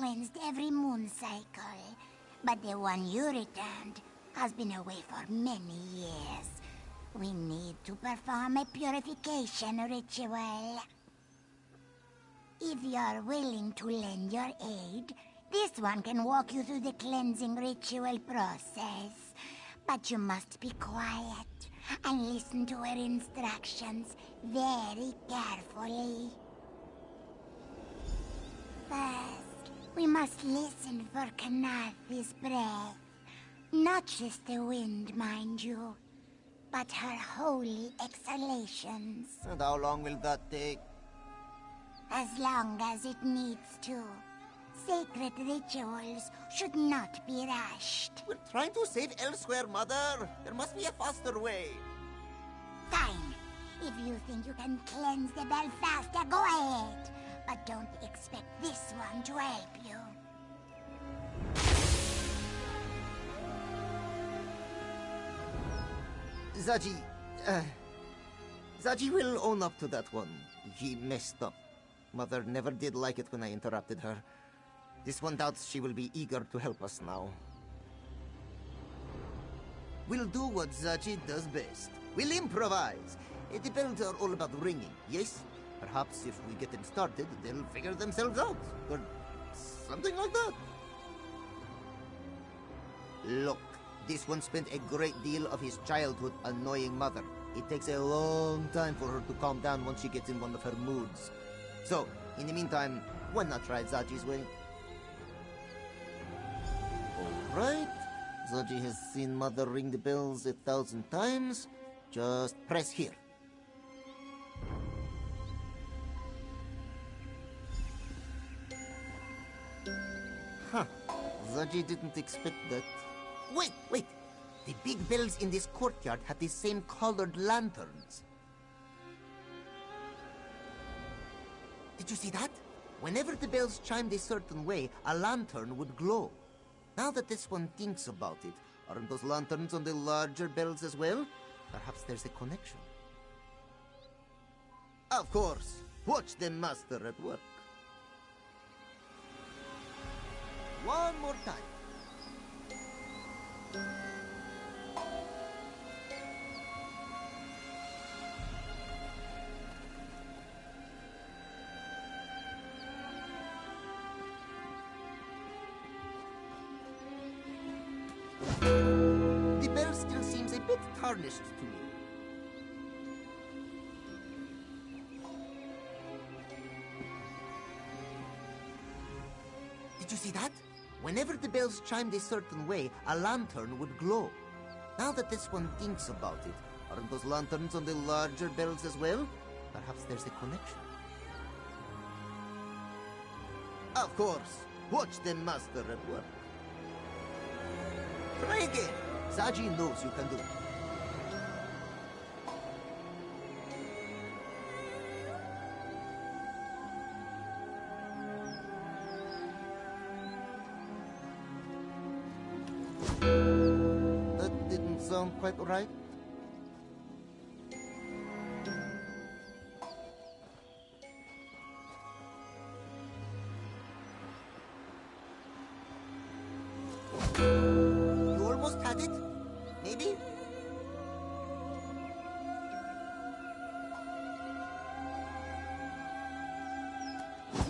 cleansed every moon cycle. But the one you returned has been away for many years. We need to perform a purification ritual. If you're willing to lend your aid, this one can walk you through the cleansing ritual process. But you must be quiet and listen to her instructions very carefully. First, we must listen for Kanath's breath. Not just the wind, mind you, but her holy exhalations. And how long will that take? As long as it needs to. Sacred rituals should not be rushed. We're trying to save elsewhere, Mother. There must be a faster way. Fine. If you think you can cleanse the bell faster, go ahead. But don't expect this one to help you. Zaji will own up to that one. He messed up. Mother never did like it when I interrupted her. This one doubts she will be eager to help us now. We'll do what Zaji does best. We'll improvise. The bells are all about ringing, yes? Perhaps if we get them started, they'll figure themselves out. Or something like that. Look, this one spent a great deal of his childhood annoying Mother. It takes a long time for her to calm down once she gets in one of her moods. So, in the meantime, why not try Zaji's way? Alright. Zaji has seen Mother ring the bells 1,000 times. Just press here. Huh. Zaji didn't expect that. Wait! The big bells in this courtyard have the same colored lanterns. Did you see that? Whenever the bells chimed a certain way, a lantern would glow. Now that this one thinks about it, aren't those lanterns on the larger bells as well? Perhaps there's a connection. Of course! Watch the master at work. One more time. The bell still seems a bit tarnished to me. Did you see that? Whenever the bells chimed a certain way, a lantern would glow. Now that this one thinks about it, aren't those lanterns on the larger bells as well? Perhaps there's a connection. Of course. Watch the master at work. Try again. Zaji knows you can do it. That didn't sound quite right. You almost had it? Maybe?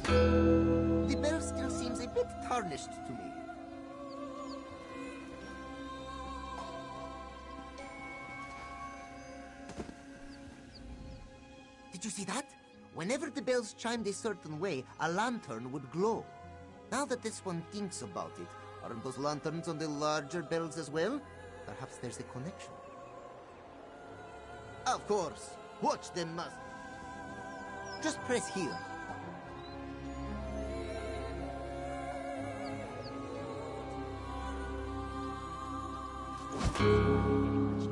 The bell still seems a bit tarnished to me. Did you see that? Whenever the bells chimed a certain way, a lantern would glow. Now that this one thinks about it, aren't those lanterns on the larger bells as well? Perhaps there's a connection. Of course. Watch them, master. Just press here.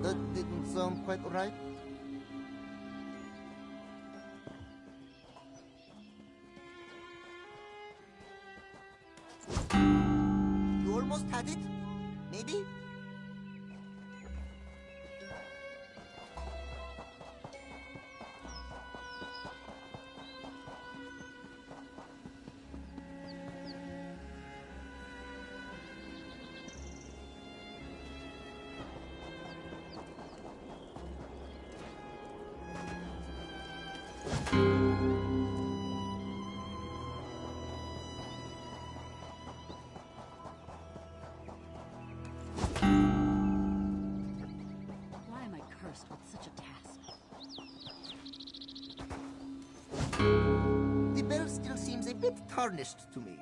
That didn't sound quite right. You almost had it? Maybe? bit tarnished to me.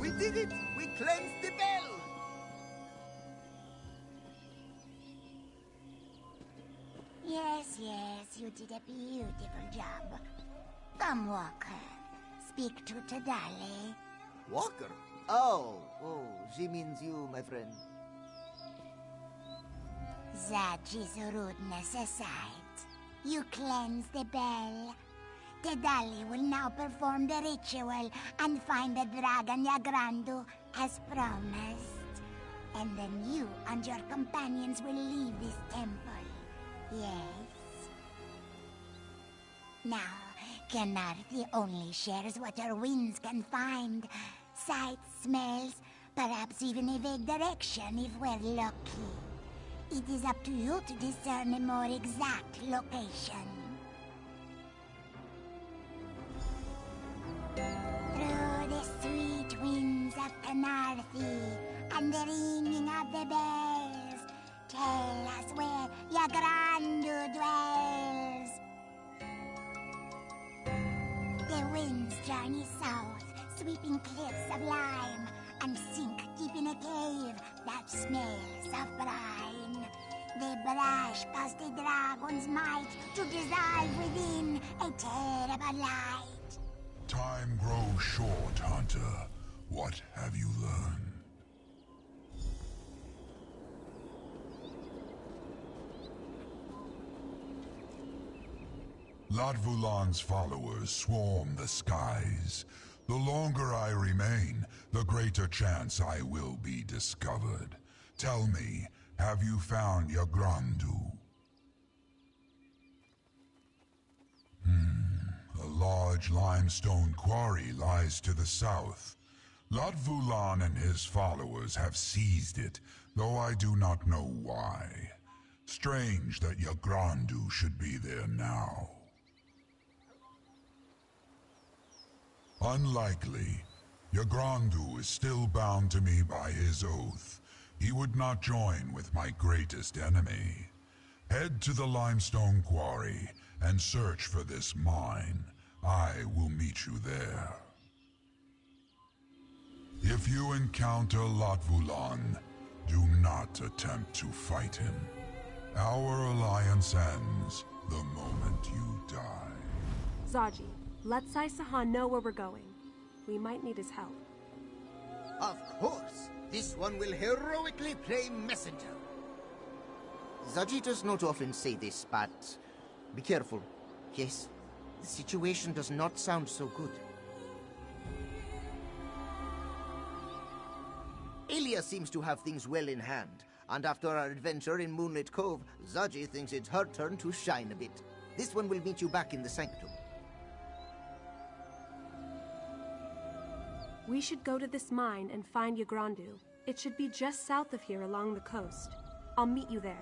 We did it! We cleansed the bell! Yes, you did a beautiful job. Come, Walker. Speak to Tadali. Walker? Oh, she means you, my friend. Zaji's rudeness aside, you cleanse the bell. Tadali will now perform the ritual and find the dragon Yagrandu as promised. And then you and your companions will leave this temple. Yes? Now, Kenarthi only shares what her winds can find. Sights, smells, perhaps even a vague direction if we're lucky. It is up to you to discern a more exact location. Through the sweet winds of Kenarthi and the ringing of the bells, tell us where Yagrandu dwells. The winds journey south, sweeping cliffs of lime, and sink deep in a cave that smells of brine. They brush past the dragon's might to dissolve within a terrible light. Time grows short, Hunter. What have you learned? Latvulan's followers swarm the skies. The longer I remain, the greater chance I will be discovered. Tell me, have you found Yagrandu? A large limestone quarry lies to the south. Latvulan and his followers have seized it, though I do not know why. Strange that Yagrandu should be there now. Unlikely. Yagrandu is still bound to me by his oath. He would not join with my greatest enemy. Head to the limestone quarry and search for this mine. I will meet you there. If you encounter Latvulan, do not attempt to fight him. Our alliance ends the moment you die. Zaji, let Sai Sahan know where we're going. We might need his help. Of course! This one will heroically play messenger. Zaji does not often say this, but be careful. Yes, the situation does not sound so good. Elia seems to have things well in hand, and after our adventure in Moonlit Cove, Zaji thinks it's her turn to shine a bit. This one will meet you back in the sanctum. We should go to this mine and find Yagrandu. It should be just south of here along the coast. I'll meet you there.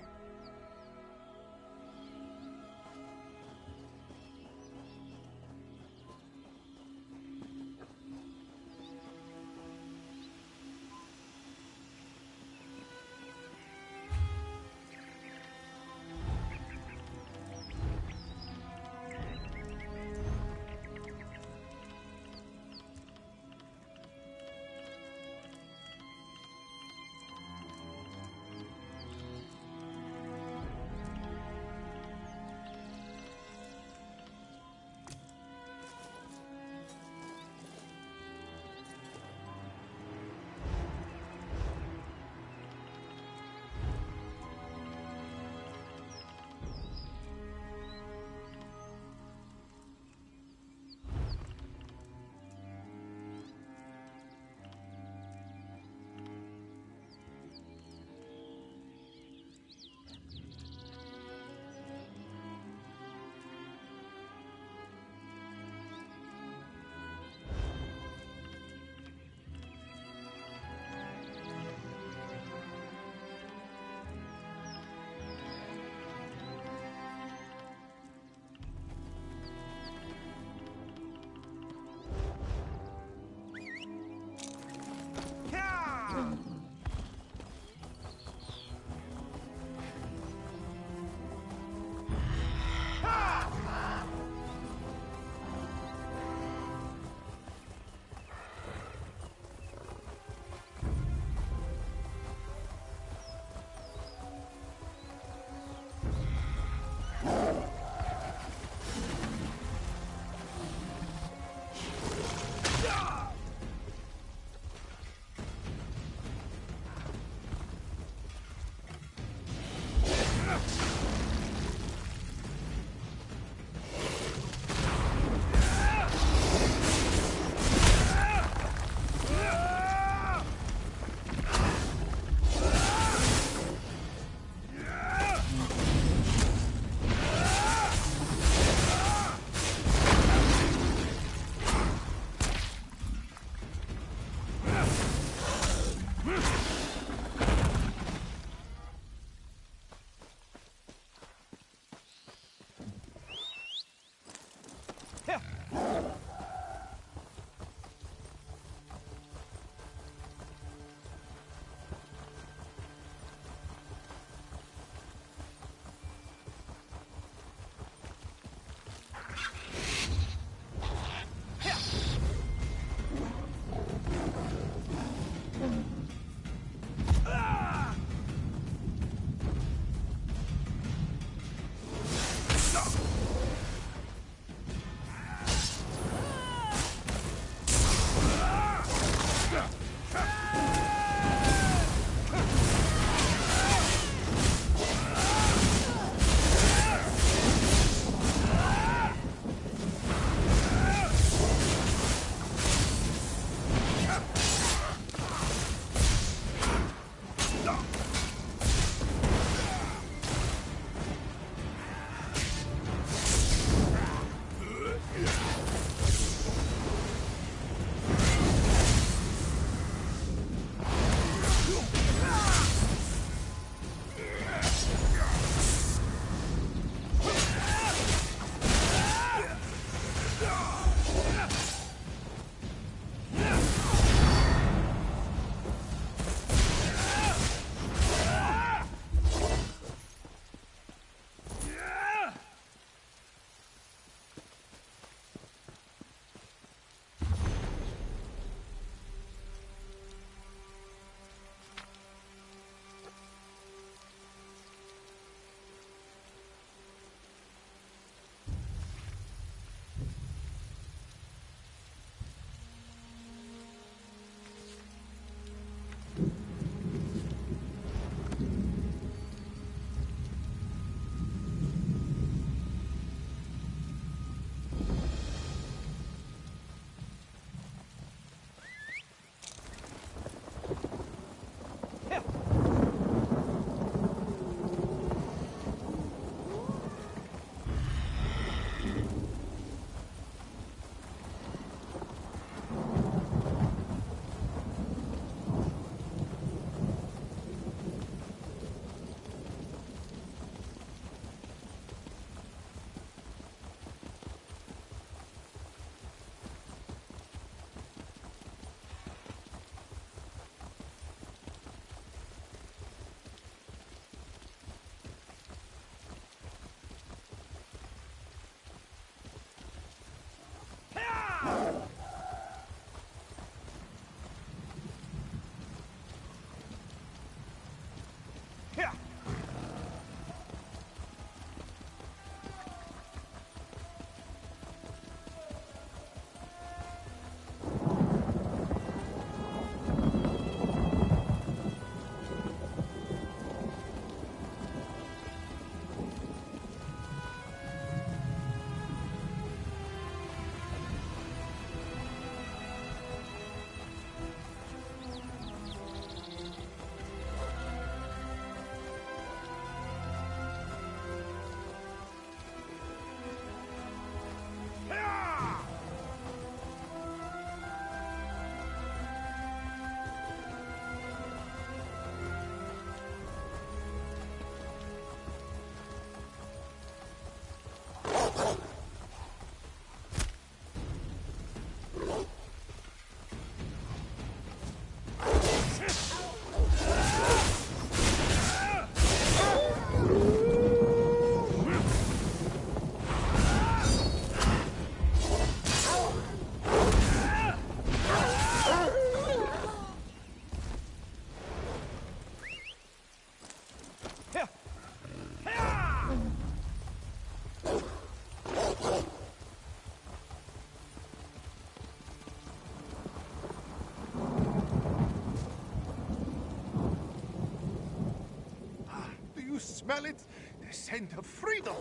smell it? The scent of freedom!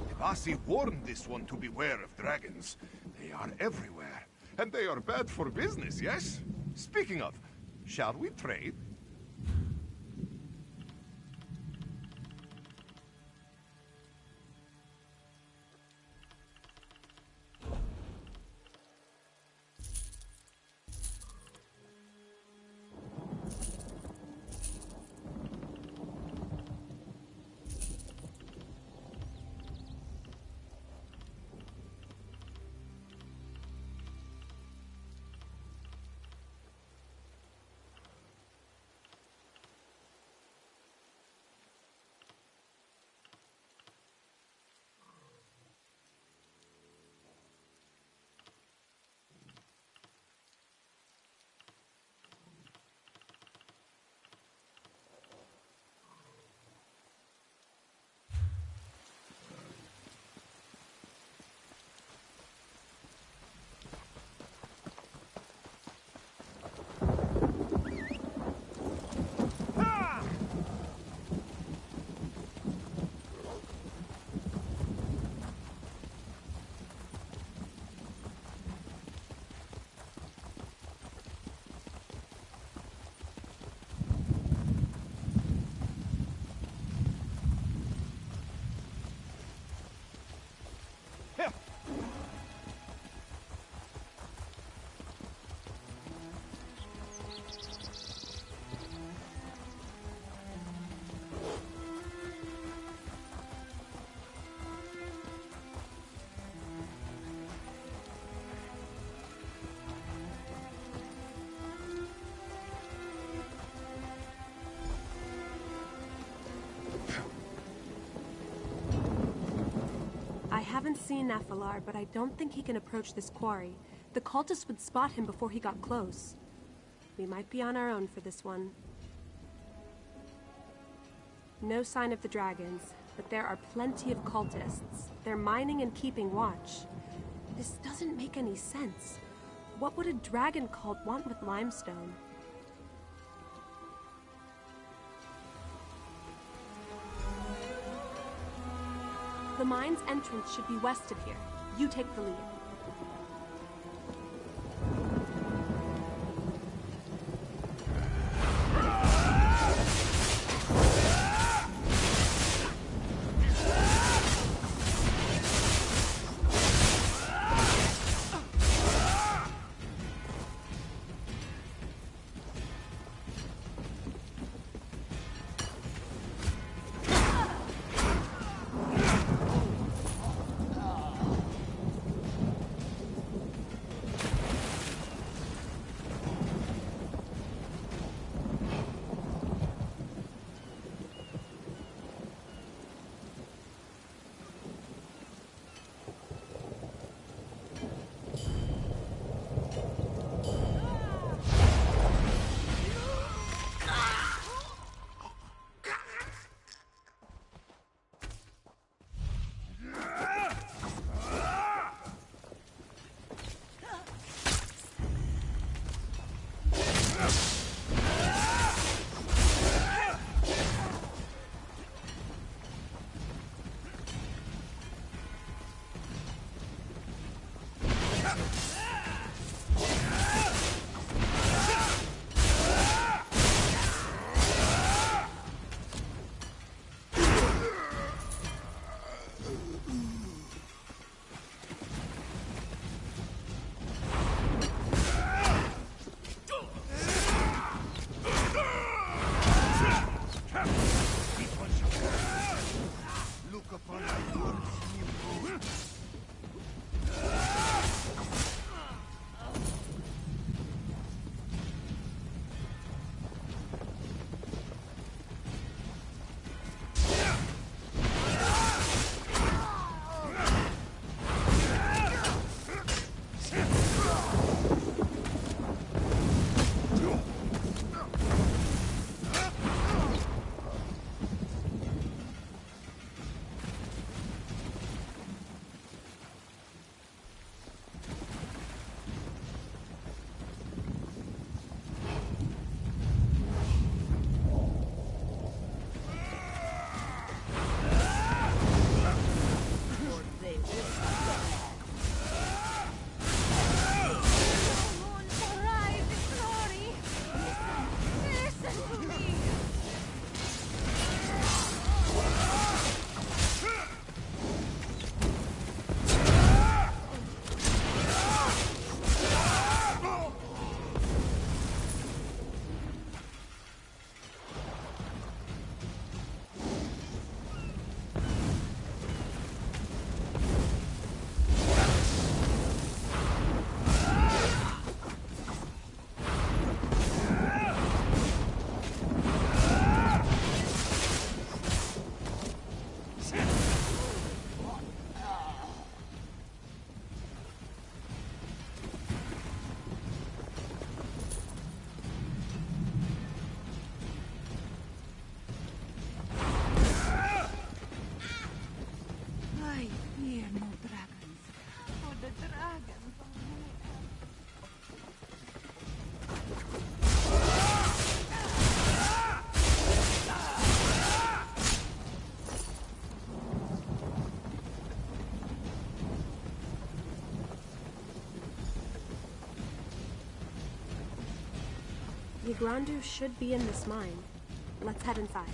Devasi warned this one to beware of dragons. They are everywhere, and they are bad for business, yes? Speaking of, shall we trade? I haven't seen Nephilar, but I don't think he can approach this quarry. The cultists would spot him before he got close. We might be on our own for this one. No sign of the dragons, but there are plenty of cultists. They're mining and keeping watch. This doesn't make any sense. What would a dragon cult want with limestone? The mine's entrance should be west of here. You take the lead. Ygrondu should be in this mine. Let's head inside.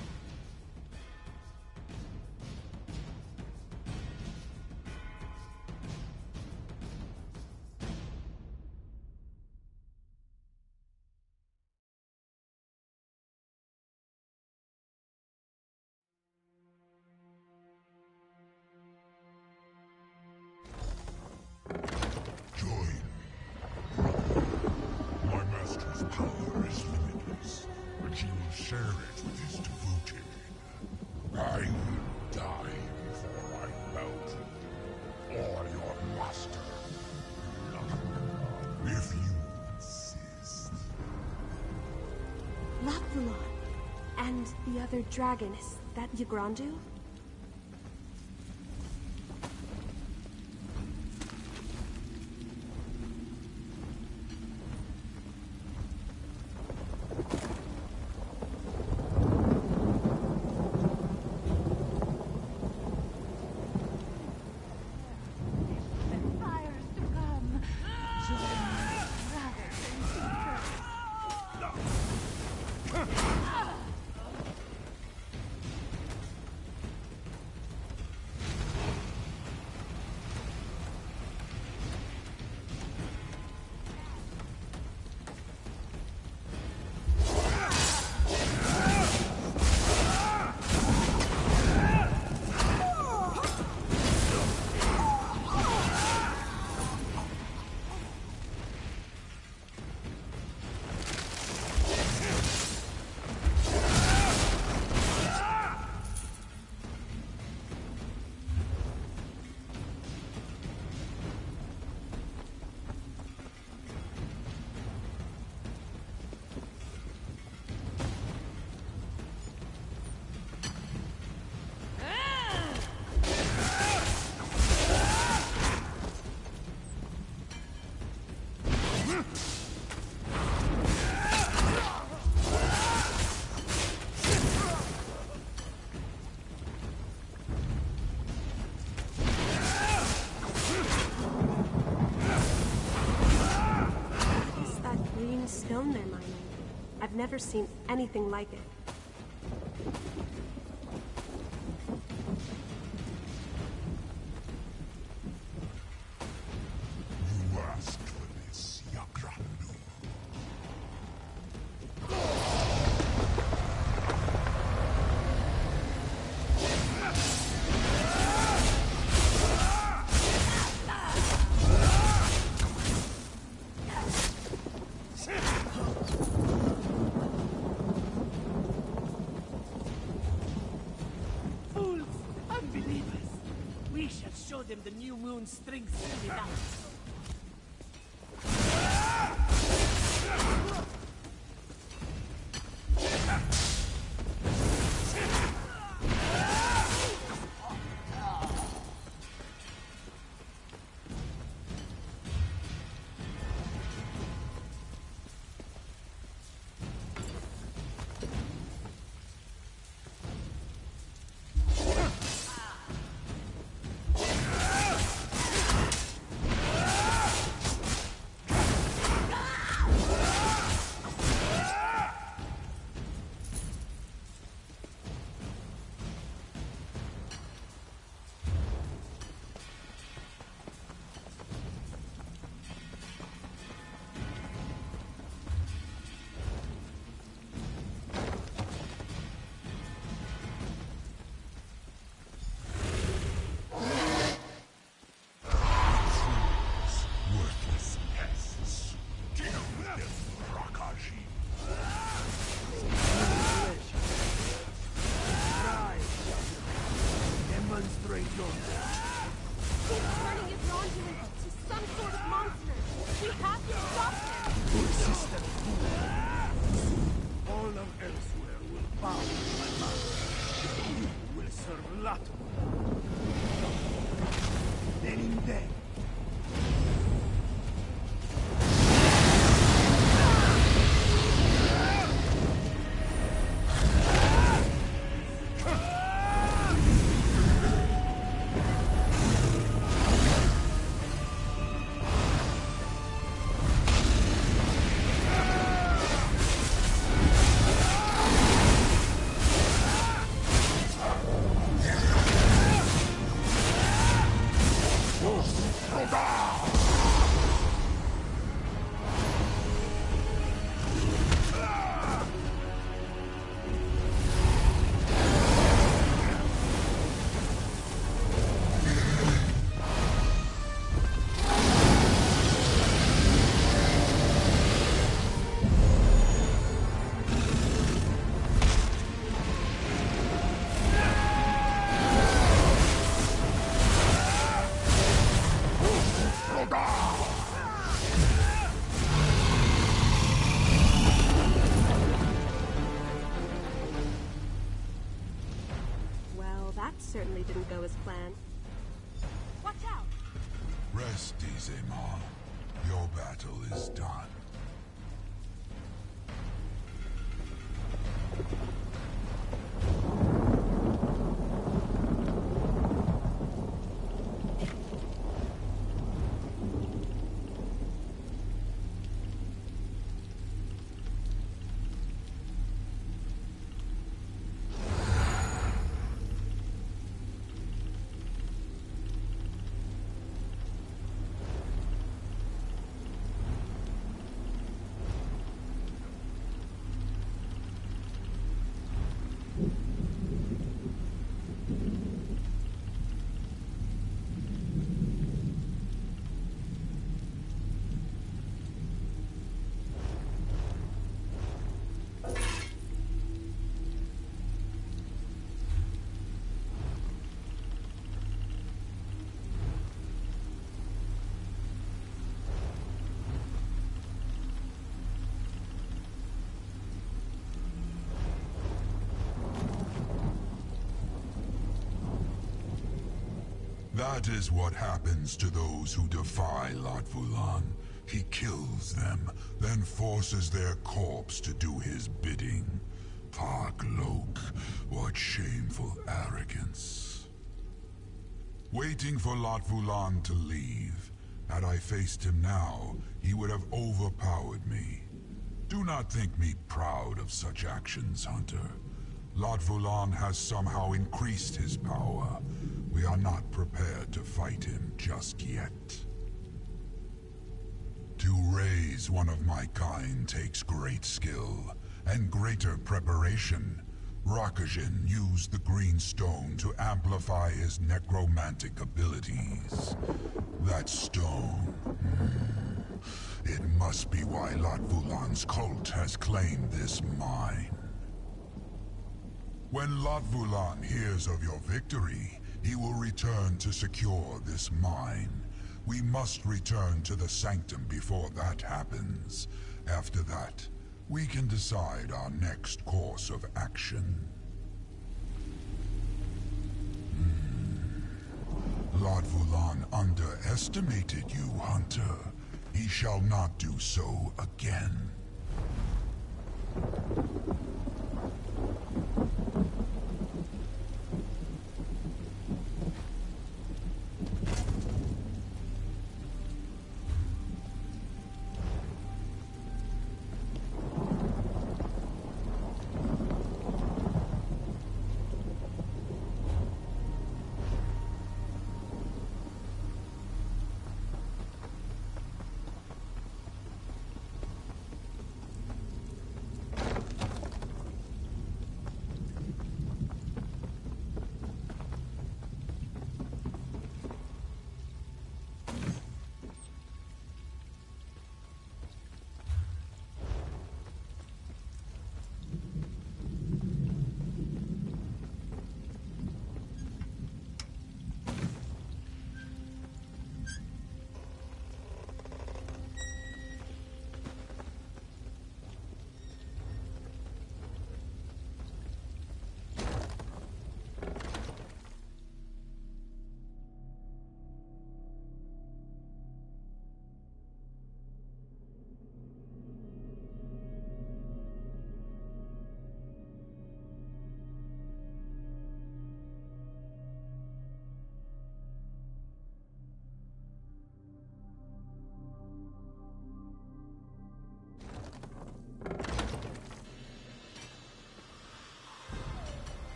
My master's power is limitless, but he will share it with his devoted. I will die before I bow to you, or your master. If you insist. Locthalon! And the other dragon, is that Ygrondu? Stone they're mining. I've never seen anything like it. You asked for this, Ygrondu. Show them the new moon's strength without. certainly didn't go as planned. Watch out! Rest easy, Ma. Your battle is done. That is what happens to those who defy Lot Vulan. He kills them, then forces their corpse to do his bidding. Paglok, what shameful arrogance. Waiting for Lot Vulan to leave. Had I faced him now, he would have overpowered me. Do not think me proud of such actions, Hunter. Lot Vulan has somehow increased his power. We are not prepared to fight him just yet. To raise one of my kind takes great skill, and greater preparation. Rakajin used the green stone to amplify his necromantic abilities. That stone... It must be why Lot Vulan's cult has claimed this mine. When Lot Vulan hears of your victory, he will return to secure this mine. We must return to the Sanctum before that happens. After that, we can decide our next course of action. Lot Vulan underestimated you, Hunter. He shall not do so again.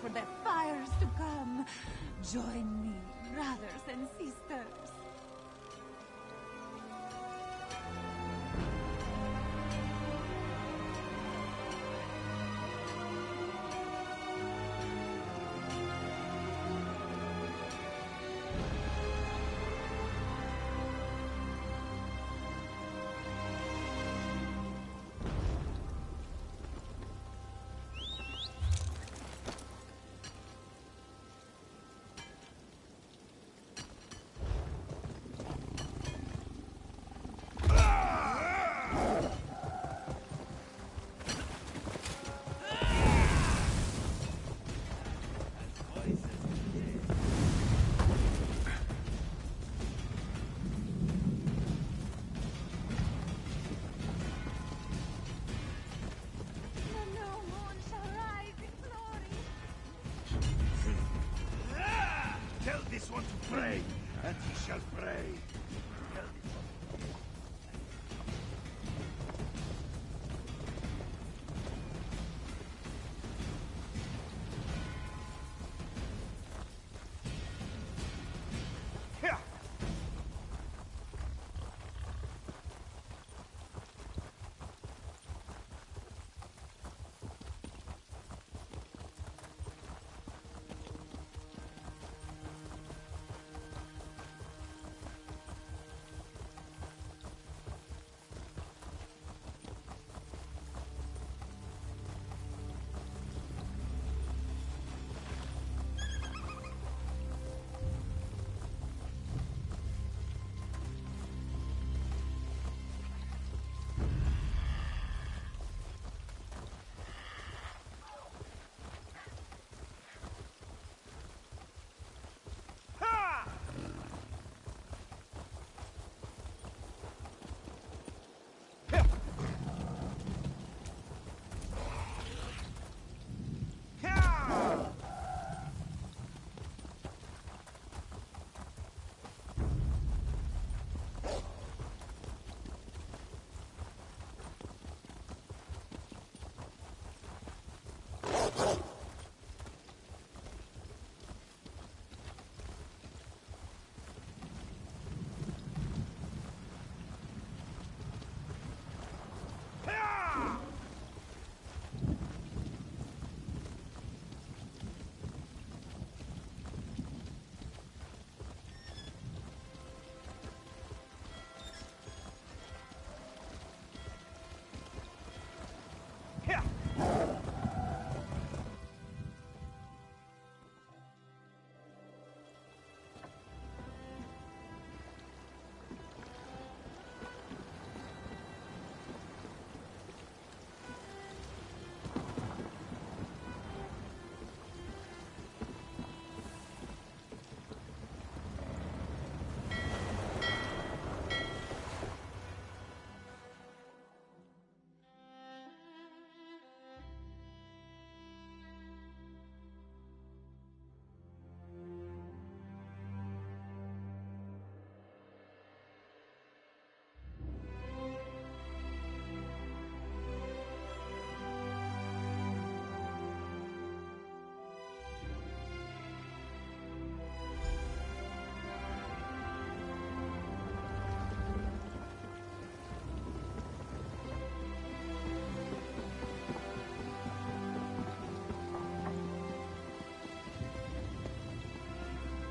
For the fires to come. Join me, brothers and sisters. Tell this one to pray, and he shall pray. Tell this one.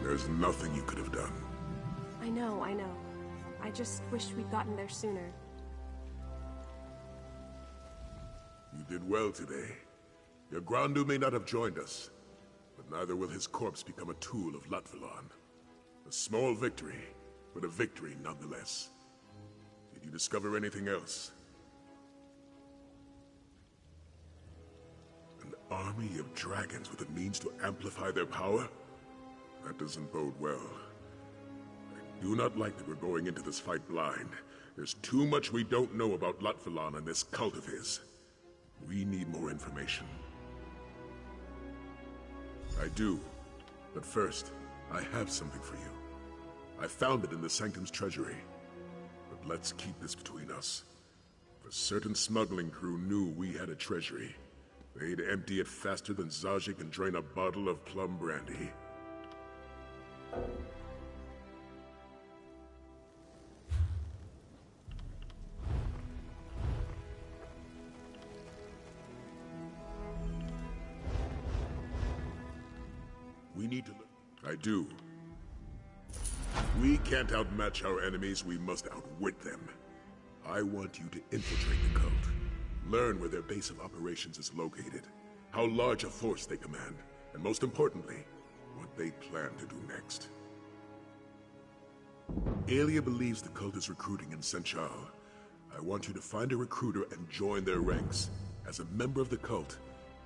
There's nothing you could have done. I know. I just wish we'd gotten there sooner. You did well today. Your Grandu may not have joined us, but neither will his corpse become a tool of Latvalon. A small victory, but a victory nonetheless. Did you discover anything else? An army of dragons with the means to amplify their power? That doesn't bode well. I do not like that we're going into this fight blind. There's too much we don't know about Latvalon and this cult of his. We need more information. I do. But first, I have something for you. I found it in the Sanctum's treasury. But let's keep this between us. If a certain smuggling crew knew we had a treasury, they'd empty it faster than Zaji can drain a bottle of plum brandy. We need to look. I do. We can't outmatch our enemies, we must outwit them. I want you to infiltrate the cult. Learn where their base of operations is located, how large a force they command, and most importantly, what they plan to do next. Aelia believes the cult is recruiting in Senchal. I want you to find a recruiter and join their ranks. As a member of the cult,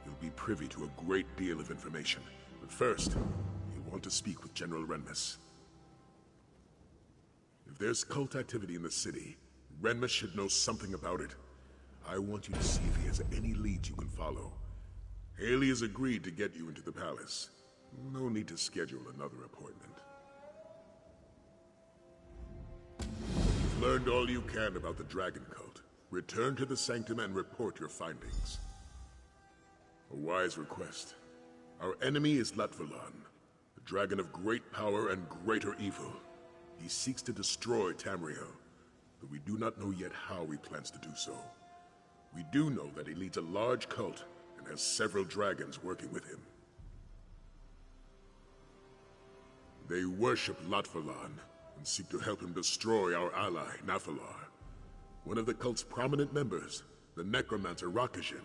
you'll be privy to a great deal of information. But first, you'll want to speak with General Renmus. If there's cult activity in the city, Renmus should know something about it. I want you to see if he has any leads you can follow. Haley has agreed to get you into the palace. No need to schedule another appointment. You've learned all you can about the Dragon Cult. Return to the Sanctum and report your findings. A wise request. Our enemy is Latvalan, the dragon of great power and greater evil. He seeks to destroy Tamriel, but we do not know yet how he plans to do so. We do know that he leads a large cult and has several dragons working with him. They worship Latvalan and seek to help him destroy our ally, Nafalar. One of the cult's prominent members, the necromancer Rakajin,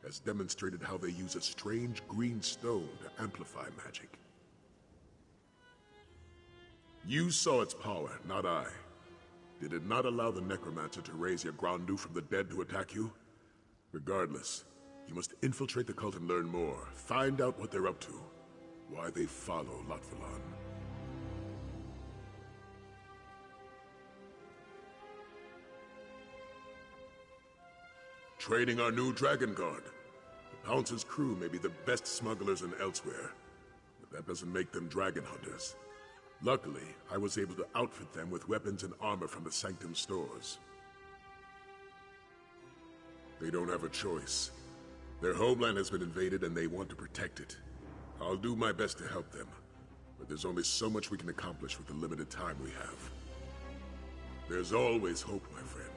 has demonstrated how they use a strange green stone to amplify magic. You saw its power, not I. Did it not allow the necromancer to raise Yagrandu from the dead to attack you? Regardless, you must infiltrate the cult and learn more. Find out what they're up to. Why they follow Latvalan. Training our new Dragon Guard. The Pounce's crew may be the best smugglers in Elsewhere, but that doesn't make them dragon hunters. Luckily, I was able to outfit them with weapons and armor from the Sanctum stores. They don't have a choice. Their homeland has been invaded and they want to protect it. I'll do my best to help them, but there's only so much we can accomplish with the limited time we have. There's always hope, my friend.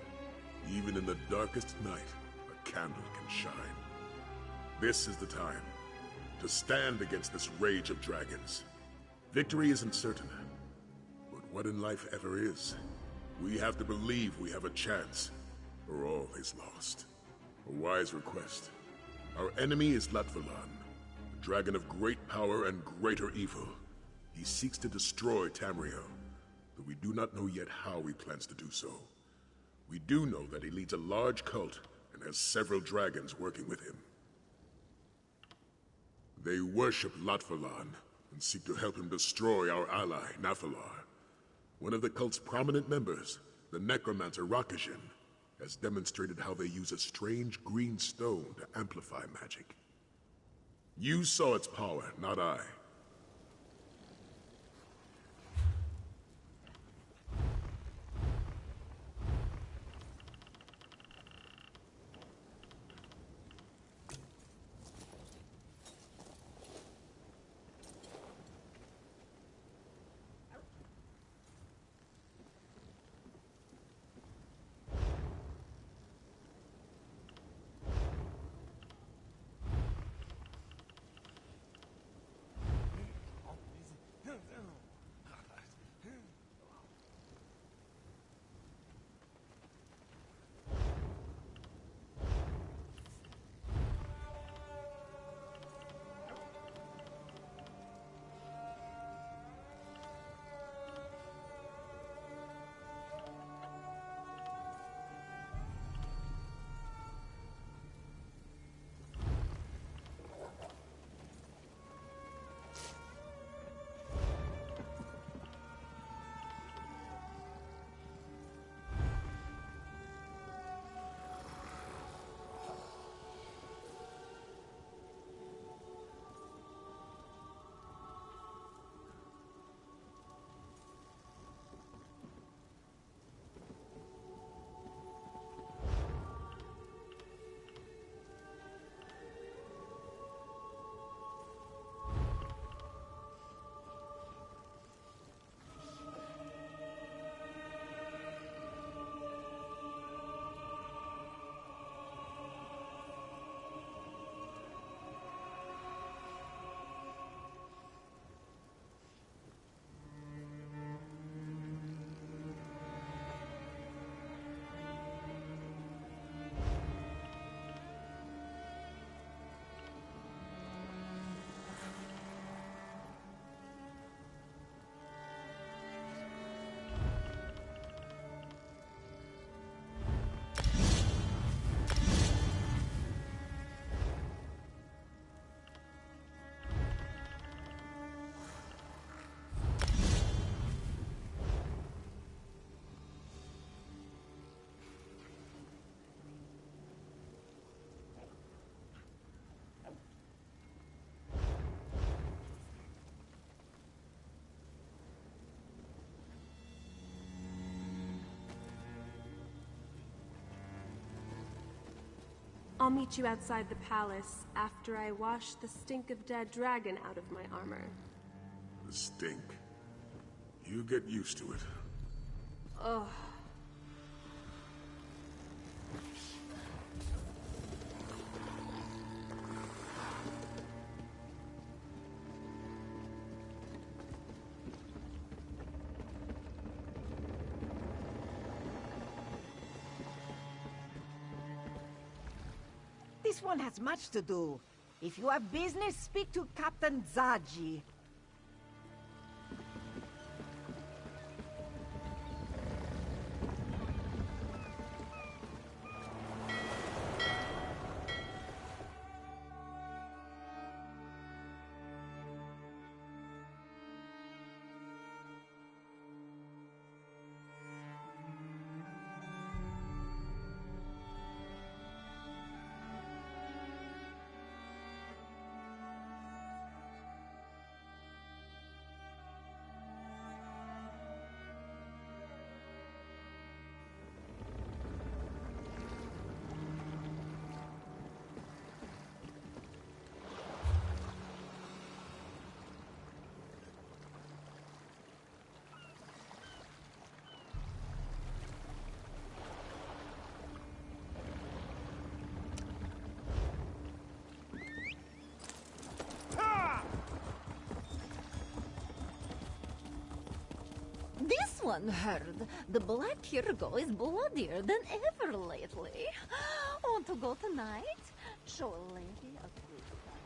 Even in the darkest night, a candle can shine. This is the time to stand against this rage of dragons. Victory isn't certain, but what in life ever is? We have to believe we have a chance, or all is lost. A wise request. Our enemy is Latvalan, a dragon of great power and greater evil. He seeks to destroy Tamriel, but we do not know yet how he plans to do so. We do know that he leads a large cult and has several dragons working with him. They worship Latvalan and seek to help him destroy our ally, Nafalar. One of the cult's prominent members, the necromancer Rakajin, has demonstrated how they use a strange green stone to amplify magic. You saw its power, not I. I'll meet you outside the palace after I wash the stink of dead dragon out of my armor. The stink. You get used to it. Ugh. This one has much to do. If you have business, speak to Captain Zaji. This one heard the Black Kirgo is bloodier than ever lately. Want to go tonight? Show a lady a good time.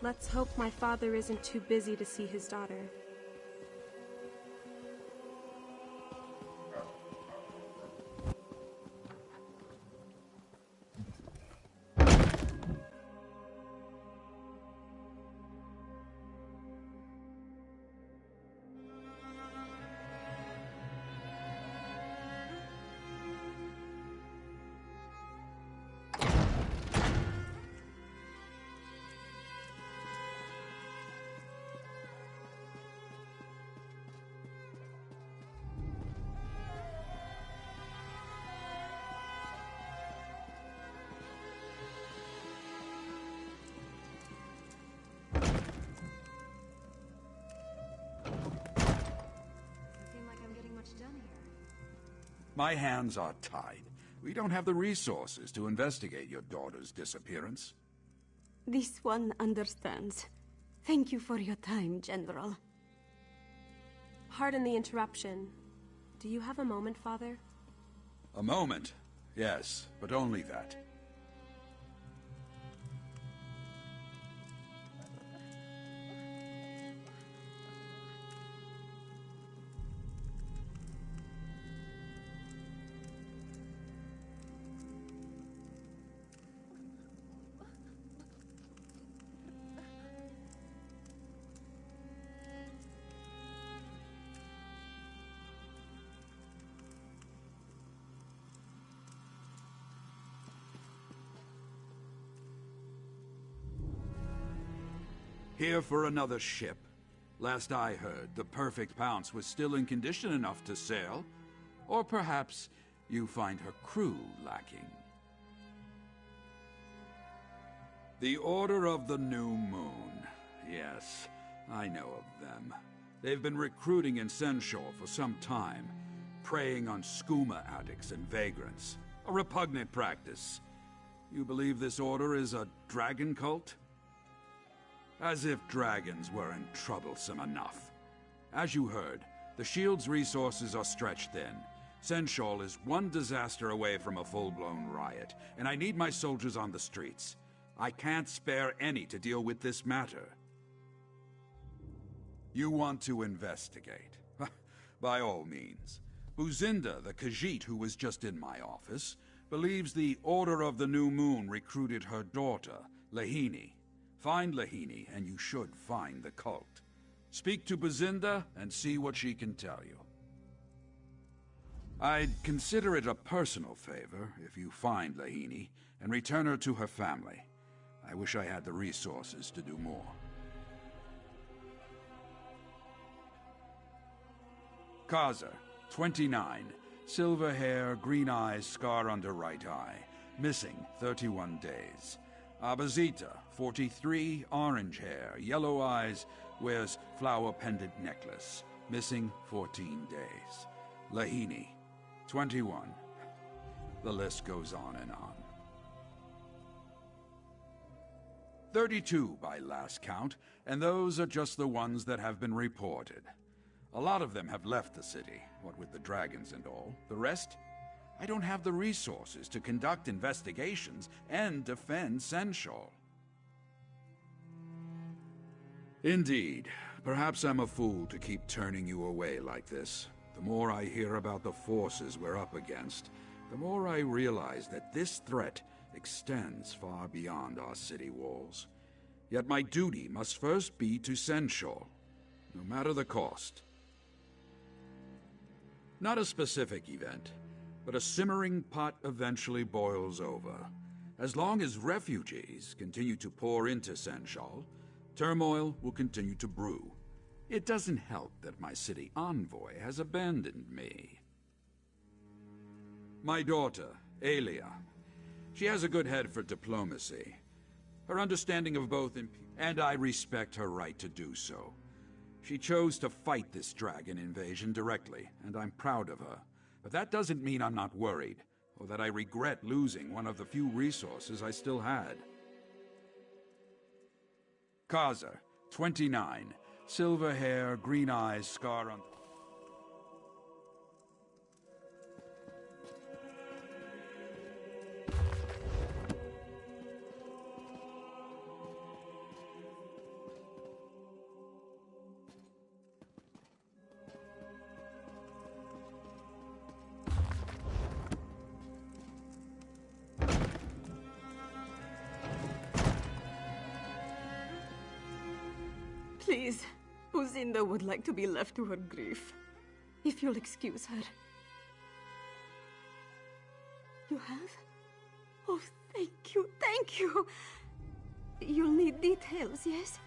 Let's hope my father isn't too busy to see his daughter. My hands are tied. We don't have the resources to investigate your daughter's disappearance. This one understands. Thank you for your time, General. Pardon the interruption. Do you have a moment, Father? A moment? Yes, but only that. Here for another ship. Last I heard, the Perfect Pounce was still in condition enough to sail. Or perhaps you find her crew lacking. The Order of the New Moon. Yes, I know of them. They've been recruiting in Senshore for some time, preying on skooma addicts and vagrants. A repugnant practice. You believe this order is a dragon cult? As if dragons weren't troublesome enough. As you heard, the Shield's resources are stretched thin. Senshal is one disaster away from a full-blown riot, and I need my soldiers on the streets. I can't spare any to deal with this matter. You want to investigate? By all means. Buzinda, the Khajiit who was just in my office, believes the Order of the New Moon recruited her daughter, Lahini. Find Lahini, and you should find the cult. Speak to Buzinda and see what she can tell you. I'd consider it a personal favor if you find Lahini and return her to her family. I wish I had the resources to do more. Kaza, 29. Silver hair, green eyes, scar under right eye. Missing 31 days. Abazita, 43, orange hair, yellow eyes, wears flower pendant necklace. Missing 14 days. Lahini, 21. The list goes on and on. 32 by last count, and those are just the ones that have been reported. A lot of them have left the city, what with the dragons and all. The rest? I don't have the resources to conduct investigations and defend Senshal. Indeed. Perhaps I'm a fool to keep turning you away like this. The more I hear about the forces we're up against, the more I realize that this threat extends far beyond our city walls. Yet my duty must first be to Senshal, no matter the cost. Not a specific event, but a simmering pot eventually boils over. As long as refugees continue to pour into Senshal, turmoil will continue to brew. It doesn't help that my city envoy has abandoned me. My daughter, Aelia. She has a good head for diplomacy. Her understanding of both and I respect her right to do so. She chose to fight this dragon invasion directly, and I'm proud of her. But that doesn't mean I'm not worried, or that I regret losing one of the few resources I still had. Kaza, 29. Silver hair, green eyes, scar on... Please, Buzinda would like to be left to her grief. If you'll excuse her. You have? Oh, thank you, thank you! You'll need details, yes?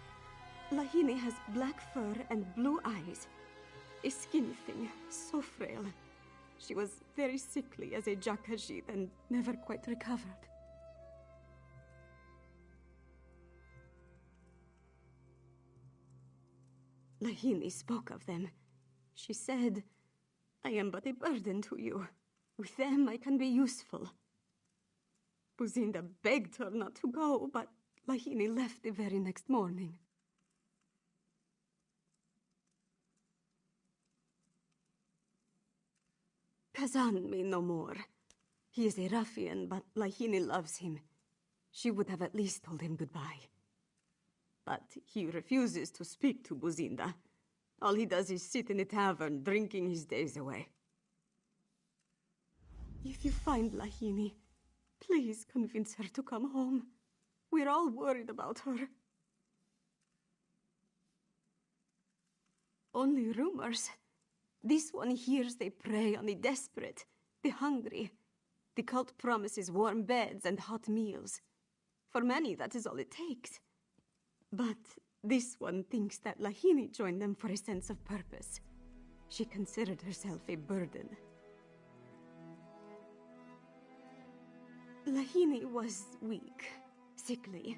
Lahini has black fur and blue eyes. A skinny thing, so frail. She was very sickly as a Jakajit and never quite recovered. Lahini spoke of them. She said, I am but a burden to you. With them I can be useful. Buzinda begged her not to go, but Lahini left the very next morning. Kazan me no more. He is a ruffian, but Lahini loves him. She would have at least told him goodbye. But he refuses to speak to Buzinda. All he does is sit in a tavern, drinking his days away. If you find Lahini, please convince her to come home. We're all worried about her. Only rumors. This one hears they prey on the desperate, the hungry. The cult promises warm beds and hot meals. For many, that is all it takes. But this one thinks that Lahini joined them for a sense of purpose. She considered herself a burden. Lahini was weak, sickly.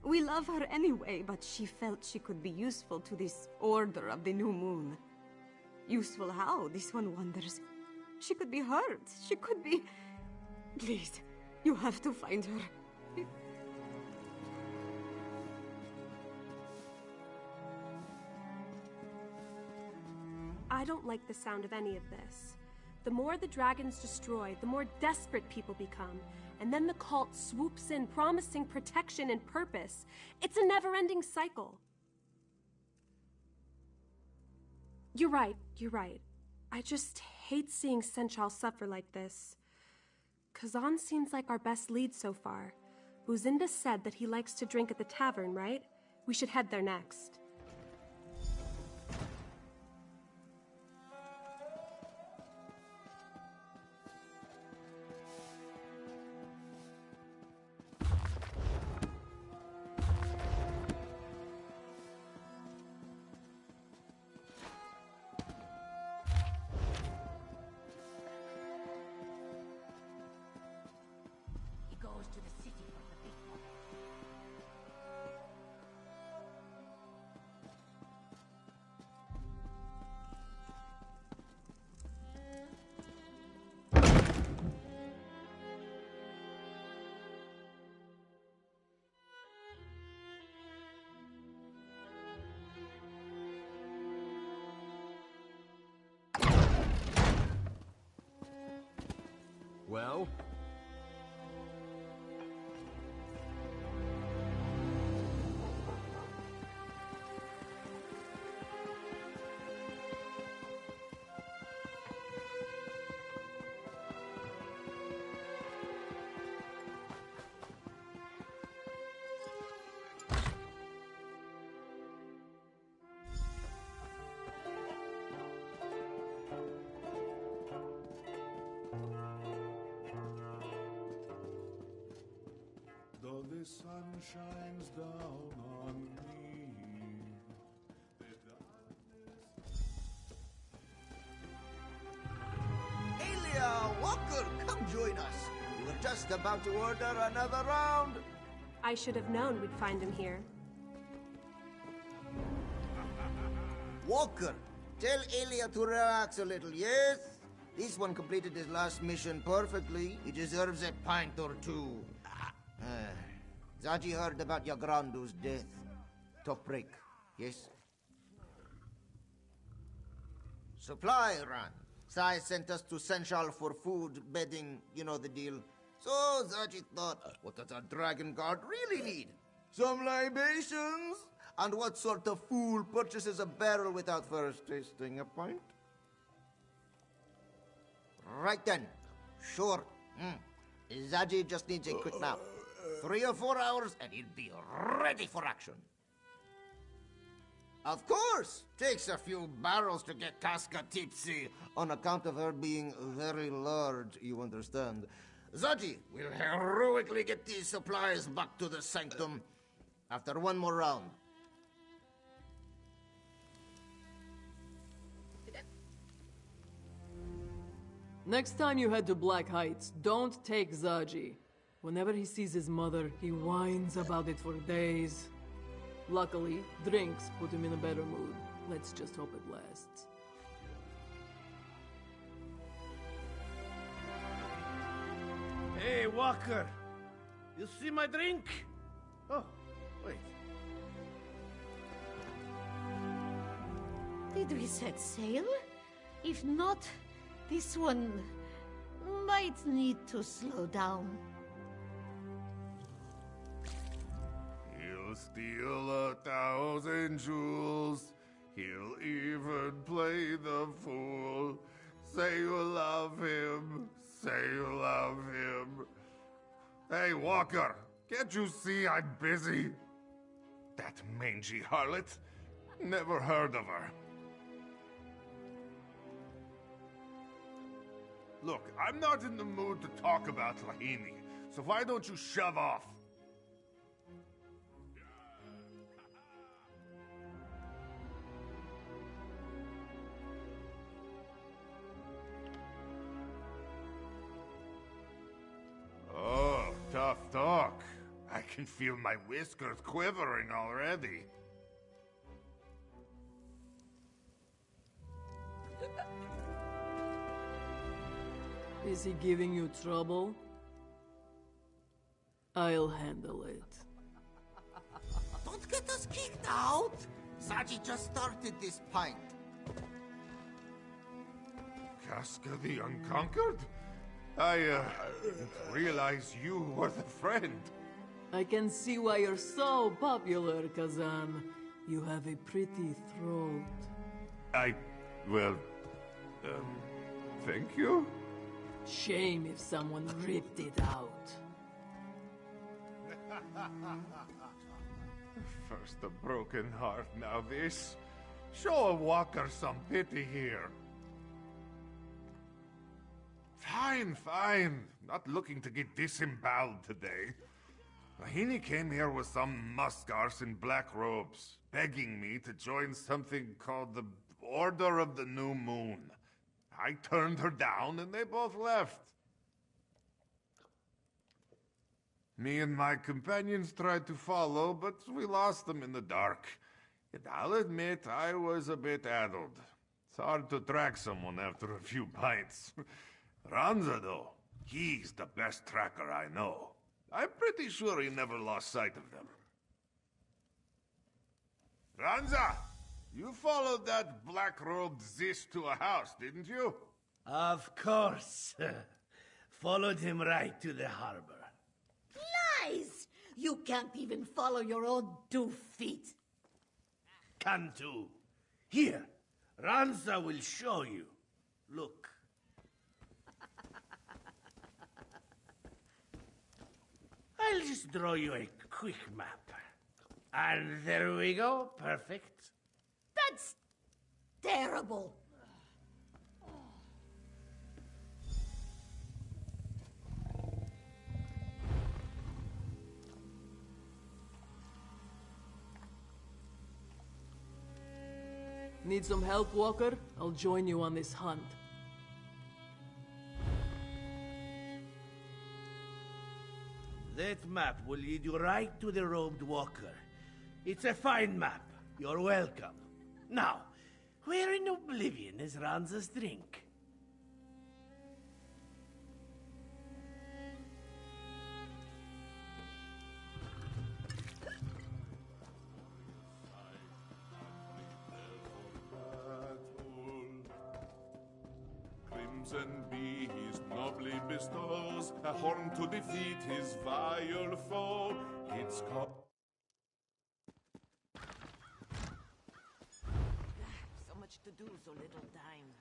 We love her anyway, but she felt she could be useful to this Order of the New Moon. Useful how, this one wonders. She could be hurt. She could be... Please, you have to find her. I don't like the sound of any of this. The more the dragons destroy, the more desperate people become. And then the cult swoops in, promising protection and purpose. It's a never-ending cycle. You're right. I just hate seeing Senchal suffer like this. Kazan seems like our best lead so far. Buzinda said that he likes to drink at the tavern, right? We should head there next. Well? The sun shines down on me. Aelia, Walker, come join us. We were just about to order another round. I should have known we'd find him here. Walker, tell Aelia to relax a little, yes? This one completed his last mission perfectly. He deserves a pint or two. Zaji heard about Yagrandu's death. Tough break, yes? Supply run. Sai sent us to Senchal for food, bedding, you know the deal. So Zaji thought, what does a dragon guard really need? Some libations? And what sort of fool purchases a barrel without first tasting a pint? Right then. Sure. Zaji just needs a quick nap. 3 or 4 hours and he'll be ready for action. Of course! Takes a few barrels to get Casca tipsy. On account of her being very large, you understand. Zaji will heroically get these supplies back to the sanctum after one more round. Next time you head to Black Heights, don't take Zaji. Whenever he sees his mother, he whines about it for days. Luckily, drinks put him in a better mood. Let's just hope it lasts. Hey, Walker! You see my drink? Oh, wait. Did we set sail? If not, this one might need to slow down. He'll steal 1,000 jewels. He'll even play the fool. Say you love him. Say you love him. Hey, Walker, can't you see I'm busy? That mangy harlot? Never heard of her. Look, I'm not in the mood to talk about Lahini, so why don't you shove off? Oh, tough talk. I can feel my whiskers quivering already. Is he giving you trouble? I'll handle it. Don't get us kicked out! Zaji just started this pint. Casca the Unconquered? I didn't realize you were the friend. I can see why you're so popular, Kazan. You have a pretty throat. Thank you? Shame if someone ripped it out. First a broken heart, now this. Show a Walker some pity here. Fine, fine. Not looking to get disemboweled today. Lahini came here with some muskars in black robes, begging me to join something called the Order of the New Moon. I turned her down and they both left. Me and my companions tried to follow, but we lost them in the dark. And I'll admit I was a bit addled. It's hard to track someone after a few pints. Ranza, though, he's the best tracker I know. I'm pretty sure he never lost sight of them. Ranza! You followed that black-robed Zish to a house, didn't you? Of course. Followed him right to the harbor. Lies! You can't even follow your own 2 feet. Cantu. Here, Ranza will show you. Look. I'll just draw you a quick map. And there we go. Perfect. That's terrible. Need some help, Walker? I'll join you on this hunt. That map will lead you right to the robed walker. It's a fine map. You're welcome. Now, where in oblivion is Ranza's drink? Crimson Bee his nobly bestows, a horn to defeat his vile foe. It's called... So much to do, so little time.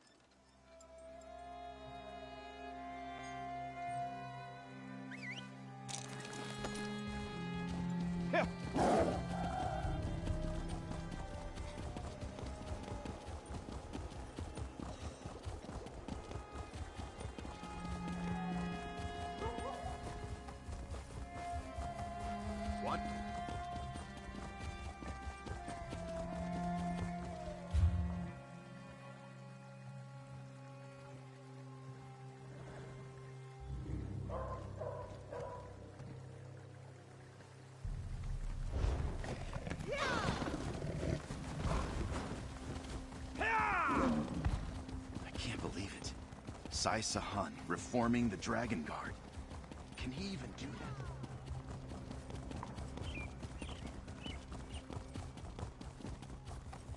Sai Sahan, reforming the Dragon Guard. Can he even do that?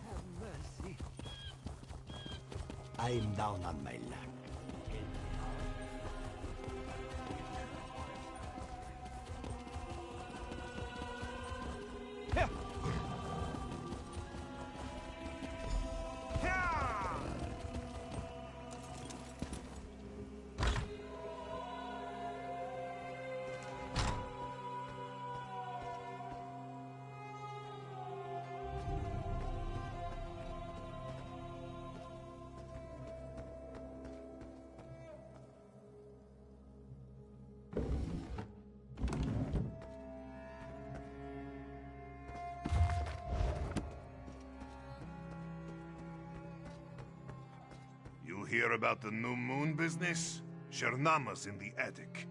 Have mercy. I'm down on my luck. You hear about the new moon business? Sharnama's in the attic.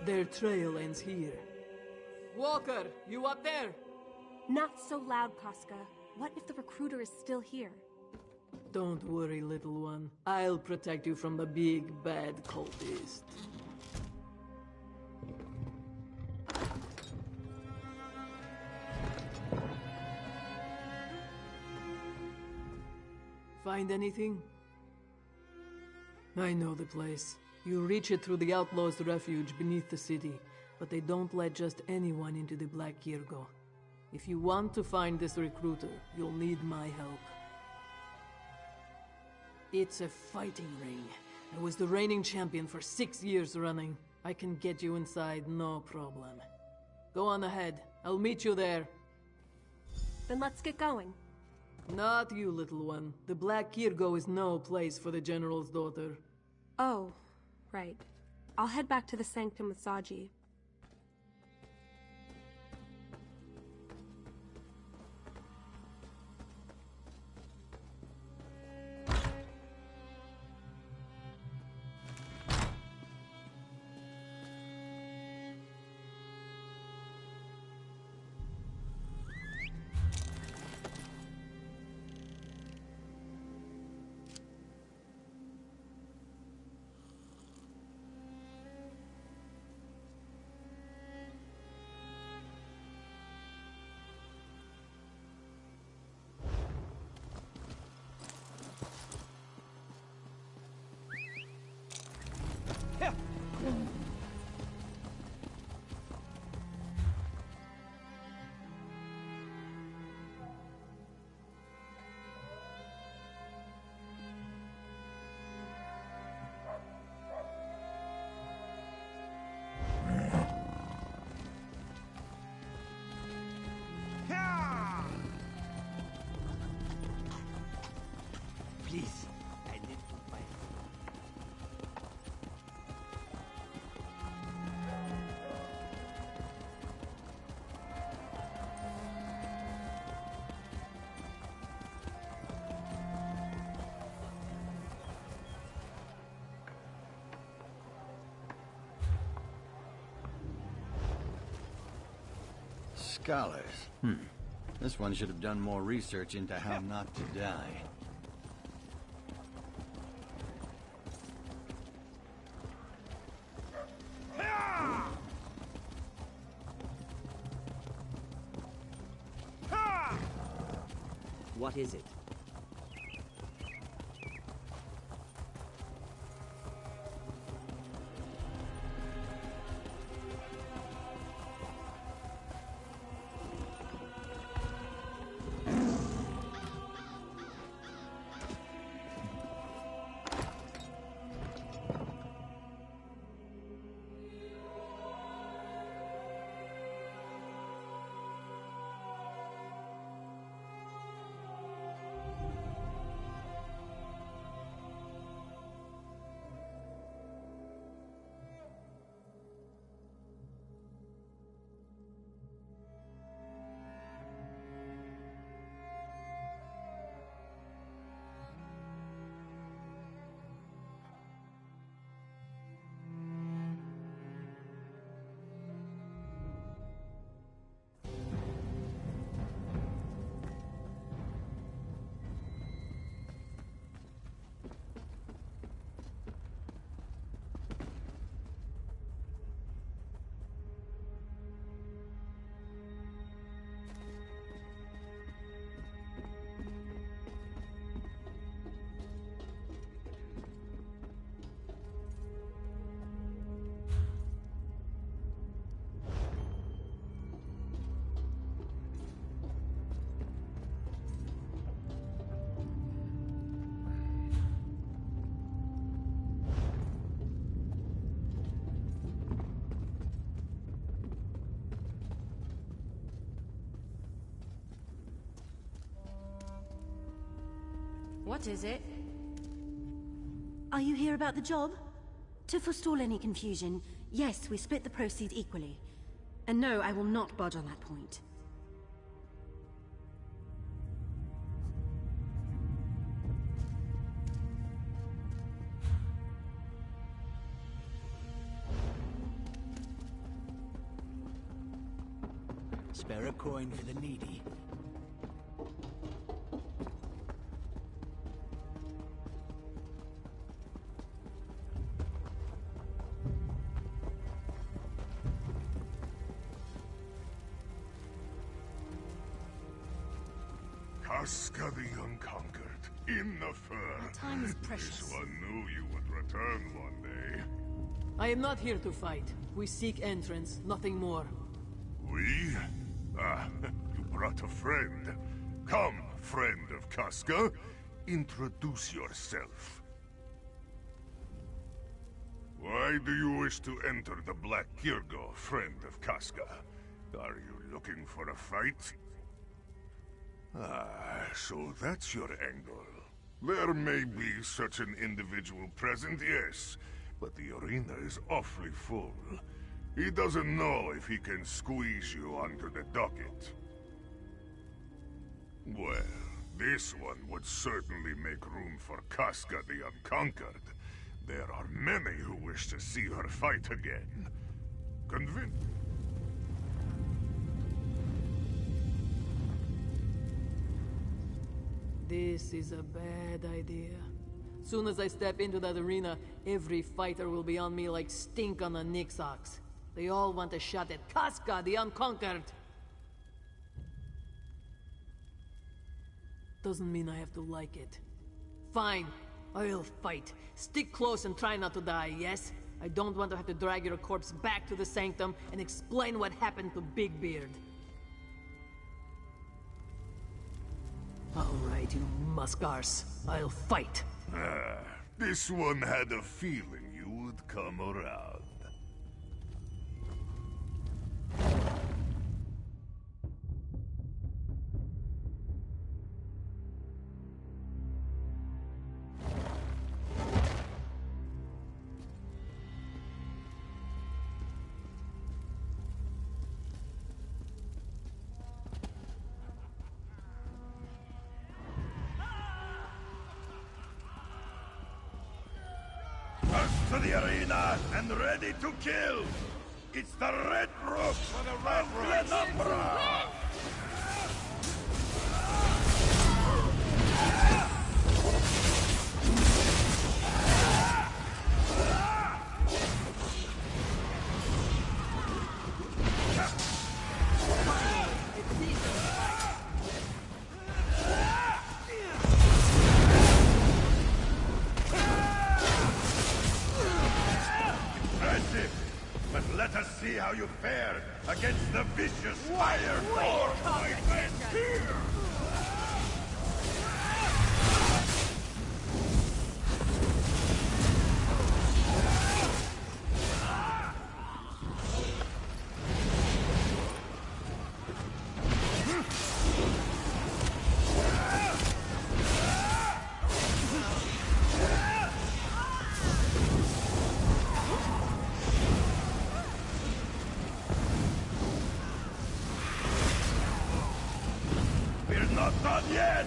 Their trail ends here. Walker, you up there? Not so loud, Casca. What if the recruiter is still here? Don't worry, little one. I'll protect you from the big, bad cultist. Find anything? I know the place. You reach it through the Outlaws' refuge beneath the city, but they don't let just anyone into the Black Kirgo. If you want to find this recruiter, you'll need my help. It's a fighting ring. I was the reigning champion for 6 years running. I can get you inside, no problem. Go on ahead. I'll meet you there. Then let's get going. Not you, little one. The Black Kirgo is no place for the General's daughter. Oh, right. I'll head back to the Sanctum with Zaji. Please, I need to fight. Scholars. This one should have done more research into how not to die. What is it? What is it? Are you here about the job? To forestall any confusion, yes, we split the proceeds equally. And no, I will not budge on that point. Spare a coin for the needy. Casca the Unconquered, in the fur. Our time is precious. This one knew you would return one day. I am not here to fight. We seek entrance, nothing more. We? Ah, you brought a friend. Come, friend of Casca. Introduce yourself. Why do you wish to enter the Black Kirgo, friend of Casca? Are you looking for a fight? Ah, so that's your angle. There may be such an individual present, yes, but the arena is awfully full. He doesn't know if he can squeeze you onto the docket. Well, this one would certainly make room for Casca the Unconquered. There are many who wish to see her fight again. Convince... This is a bad idea. Soon as I step into that arena, every fighter will be on me like stink on a Nix ox. They all want a shot at Casca the Unconquered. Doesn't mean I have to like it. Fine, I'll fight. Stick close and try not to die, yes? I don't want to have to drag your corpse back to the Sanctum and explain what happened to Big Beard. All right, you muskars. I'll fight. Ah, this one had a feeling you would come around. To the arena and ready to kill! It's the Red Rook for the Red Glenumbra! how you fared against the vicious Fire Lord. My men here! Not done yet!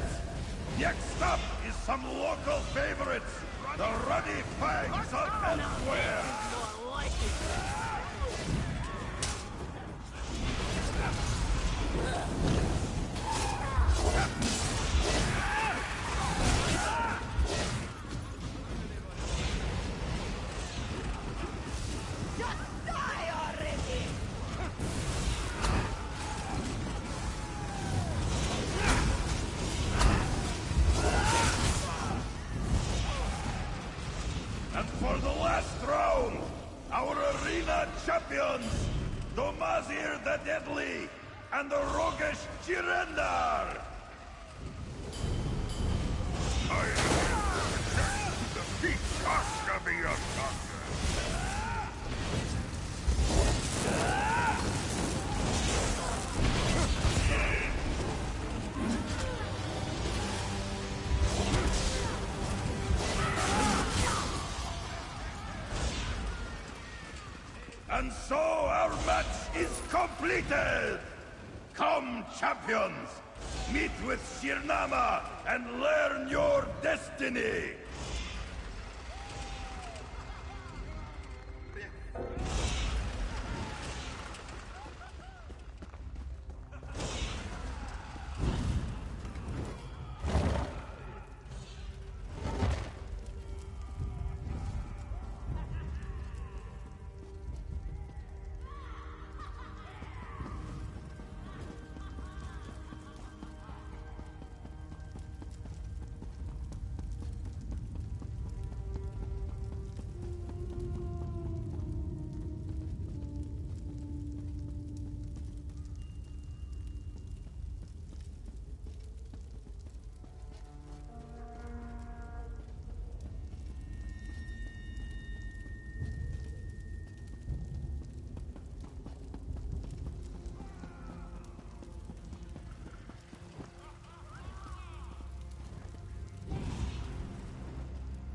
Next up is some local favorites, the Ruddy Fangs of Elsewhere! Just die already! And for the last round, our arena champions, Domazir the Deadly and the roguish Jirendar! I am the defeat Koska the Unconquered. And so our match is completed! Come, champions! Meet with Shirnama and learn your destiny!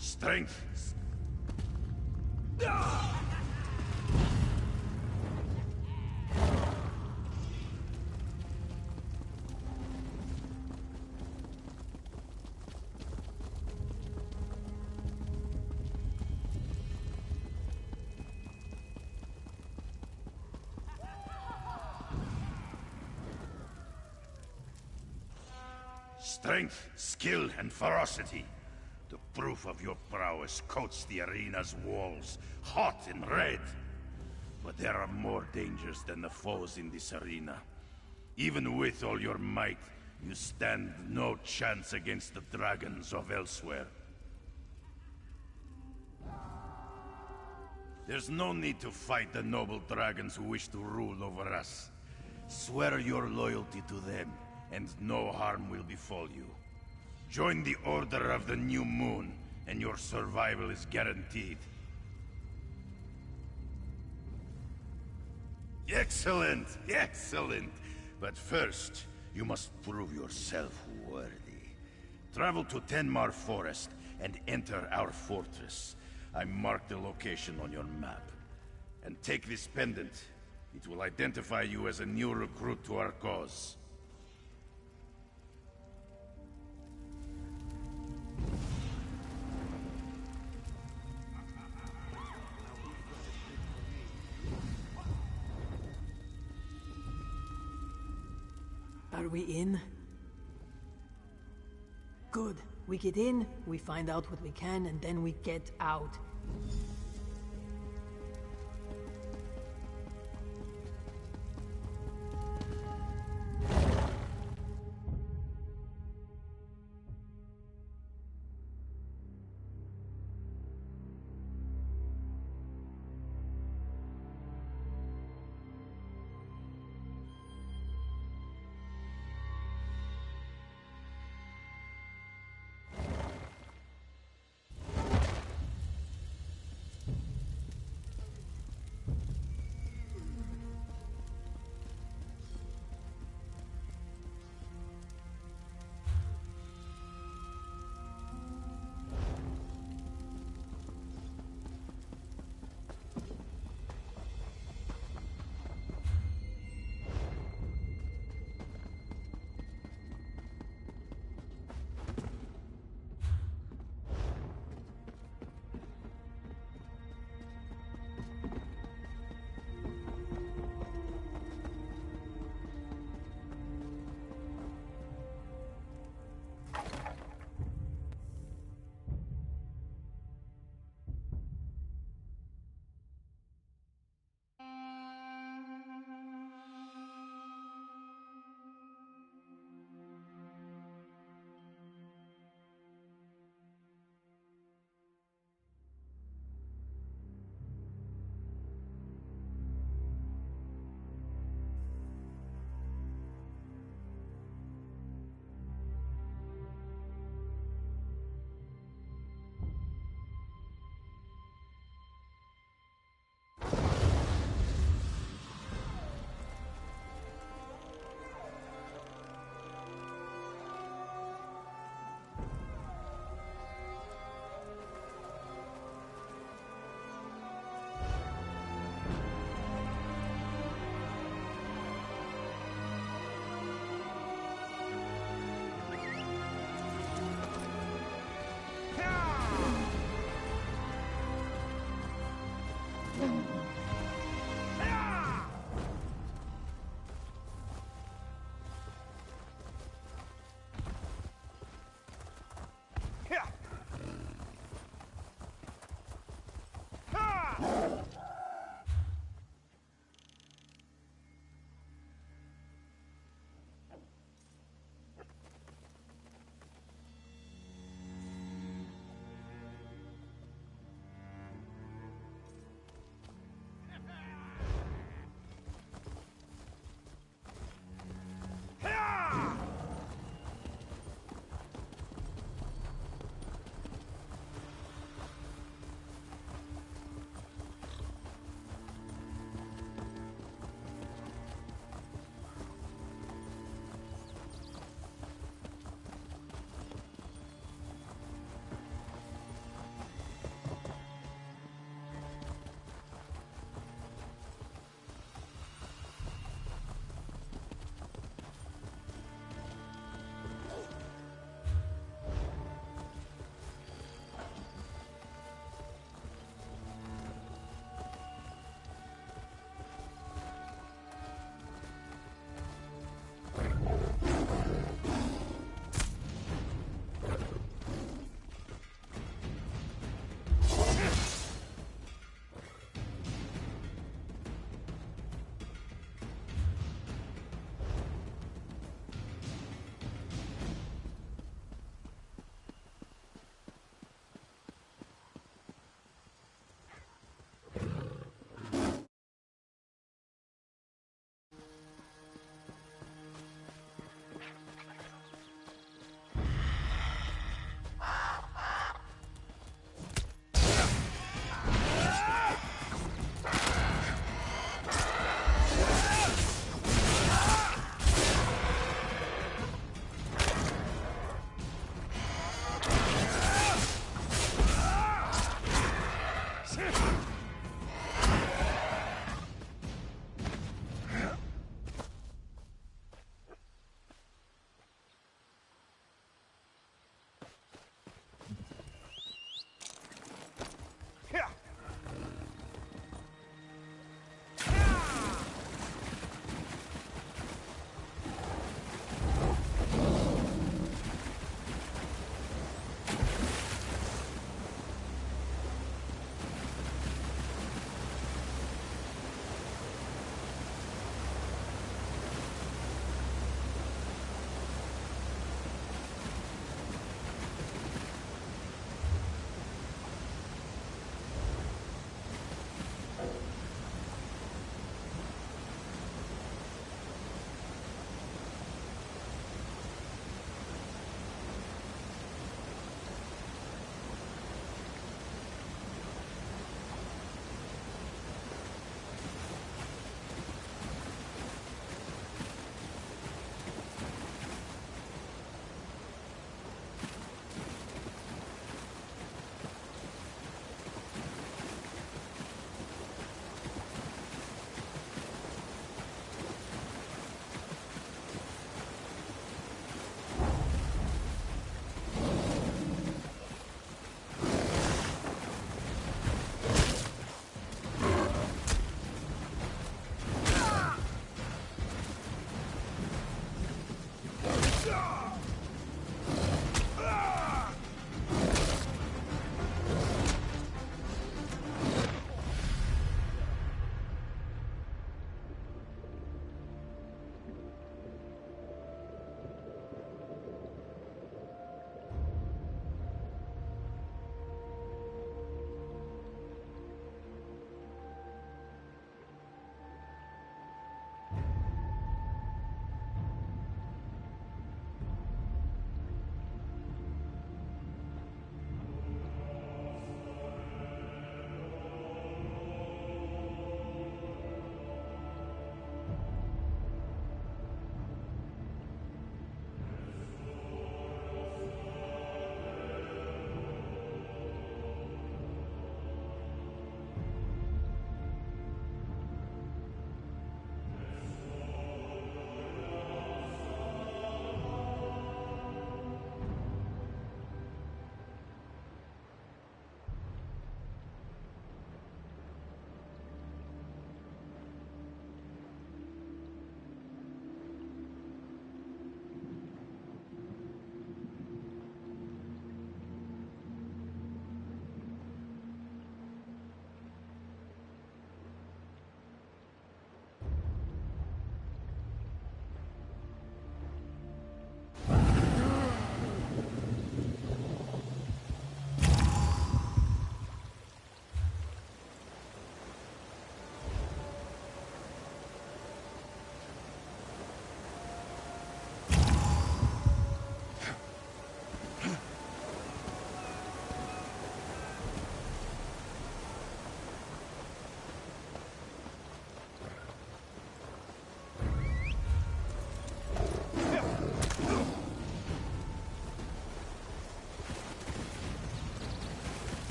Strength. Strength, skill, and ferocity. The proof of your prowess coats the arena's walls, hot and red. But there are more dangers than the foes in this arena. Even with all your might, you stand no chance against the dragons of Elsewhere. There's no need to fight the noble dragons who wish to rule over us. Swear your loyalty to them, and no harm will befall you. Join the Order of the New Moon, and your survival is guaranteed. Excellent! Excellent! But first, you must prove yourself worthy. Travel to Tenmar Forest and enter our fortress. I marked the location on your map. And take this pendant. It will identify you as a new recruit to our cause. Are we in? Good. We get in, we find out what we can, and then we get out.